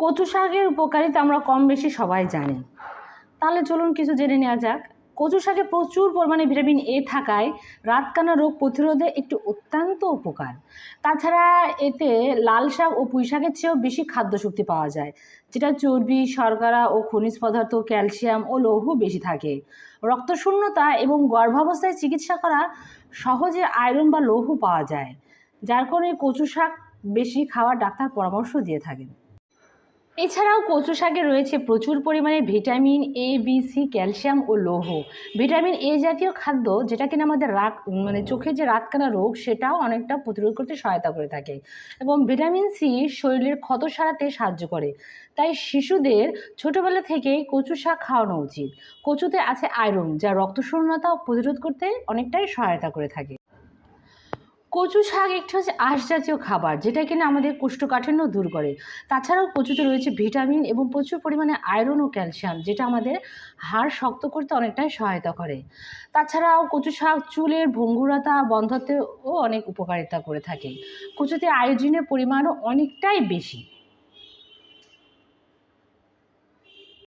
কচু শাকের উপকারিতা আমরা কম বেশি সবাই জানি। তাহলে চলুন কিছু জেনে নেওয়া যাক। কচু শাকে প্রচুর পরিমাণে ভিটামিন এ থাকায় রাতকানা রোগ প্রতিরোধে একটি অত্যন্ত উপকার। তাছাড়া এতে লাল শাক ও পুঁই শাকের চেয়েও বেশি খাদ্য শক্তি পাওয়া যায়, যেটা চর্বি, শর্করা ও খনিজ পদার্থ, ক্যালসিয়াম ও লৌহ বেশি থাকে। রক্তশূন্যতা এবং গর্ভাবস্থায় চিকিৎসা করা সহজে আয়রন বা লৌহ পাওয়া যায়, যার কারণে কচু শাক বেশি খাওয়ার ডাক্তার পরামর্শ দিয়ে থাকেন। এছাড়াও কচু শাকে রয়েছে প্রচুর পরিমাণে vitamin A, B, C, calcium ও লৌহ। ভিটামিন এ জাতীয় খাদ্য, যেটা কিনা আমাদের চোখের যে রাতকানা রোগ সেটাও অনেকটা প্রতিরোধ করতে সহায়তা করে থাকে, এবং ভিটামিন সি শরীরের ক্ষত সারাতে সাহায্য করে। তাই শিশুদের ছোটবেলা থেকেই কচু শাক খাওয়ানো উচিত। কচুতে আছে আয়রন, যা রক্তশূন্যতা প্রতিরোধ করতে অনেকটাই সহায়তা করে থাকে। কচু শাক একটি হচ্ছে আঁশ জাতীয় খাবার, যেটা কিনা আমাদের কোষ্ঠকাঠিন্য দূর করে। তাছাড়াও কচুতে রয়েছে ভিটামিন এবং প্রচুর পরিমাণে আয়রন ও ক্যালসিয়াম, যেটা আমাদের হাড় শক্ত করতে অনেকটাই সহায়তা করে। তাছাড়াও কচু শাক চুলের ভঙ্গুরতা বন্ধতেও অনেক উপকারিতা করে থাকে। কচুতে আয়োডিনের পরিমাণও অনেকটাই বেশি।